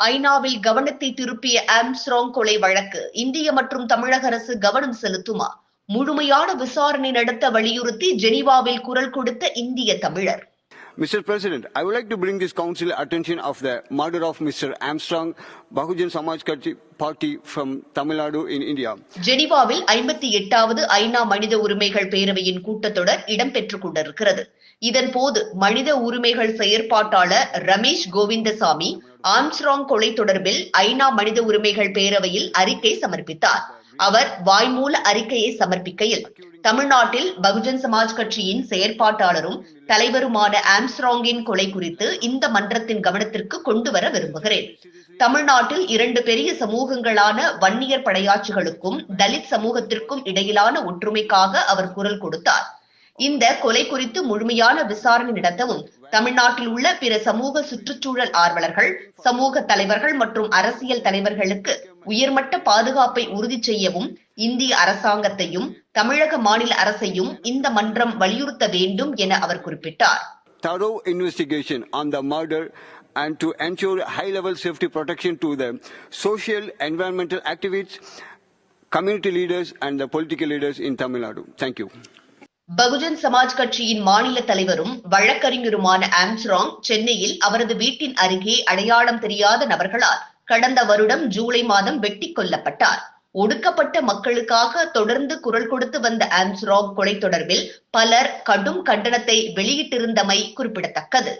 ஐநாவில் கவனத்தை திருப்பிய ஆம்ஸ்ட்ராங் கொலை வழக்கு இந்திய மற்றும் தமிழக அரசு கவனம் செலுத்துமா? முழுமையான விசாரணை நடத்த வலியுறுத்தி ஜெனீவாவில் குரல் கொடுத்த இந்திய தமிழர். Mr. President, I would like to bring this council attention of the murder of Mr. Armstrong, Bahujan Samaj Party from Tamil Nadu in India. ஜெனீவாவில் 58வது ஐநா மனித உரிமைகள் பேரவையின் கூட்டத்தொடர் இடம்பெற்றுக் கொண்டிருக்கிறது. இதன்போது மனித உரிமைகள் செயற்பாட்டாளர் ரமேஷ் கோவிந்தசாமி ஆம்ஸ்ட்ராங் கொலை தொடர்பில் ஐநா மனித உரிமைகள் பேரவையில் அறிக்கை சமர்ப்பித்தார். அவர் வாய்மூல அறிக்கையை சமர்ப்பிக்கையில், தமிழ்நாட்டில் பகுஜன் சமாஜ் கட்சியின் செயற்பாட்டாளரும் தலைவருமான ஆம்ஸ்ட்ராங்கின் கொலை குறித்து இந்த மன்றத்தின் கவனத்திற்கு கொண்டு வர விரும்புகிறேன். தமிழ்நாட்டில் 2 பெரிய சமூகங்களான வன்னியர் படையாட்சிகளுக்கும் தலித் சமூகத்திற்கும் இடையிலான ஒற்றுமைக்காக அவர் குரல் கொடுத்தார். இந்த கொலை குறித்து முழுமையான விசாரணை நடத்தவும், தமிழ்நாட்டில் உள்ள பிற சமூக சுற்றுச்சூழல் ஆர்வலர்கள், சமூக தலைவர்கள் மற்றும் அரசியல் தலைவர்களுக்கு உயர்மட்ட பாதுகாப்பை உறுதி செய்யவும் இந்திய அரசாங்கத்தையும் தமிழக மாநில அரசையும் இந்த மன்றம் வலியுறுத்த வேண்டும் என அவர் குறிப்பிட்டார். Thorough investigation on the murder and to ensure high-level safety protection to the social, environmental activists, community leaders and the political leaders in Tamil Nadu. Thank you. Bahujan Samaj கட்சியின் மாநில தலைவரும் வழக்கறிஞருமான ஆம்ஸ்ட்ராங் சென்னையில் அவரது வீட்டின் அருகே அடையாளம் தெரியாத நபர்களால் கடந்த வருடம் ஜூலை மாதம் வெட்டிக் கொல்லப்பட்டார். ஒடுக்கப்பட்ட மக்களுக்காக தொடர்ந்து குரல் கொடுத்து வந்த ஆம்ஸ்ட்ராங் கொலை தொடர்பில் பலர் கடும் கண்டனத்தை வெளியிட்டிருந்தமை குறிப்பிடத்தக்கது.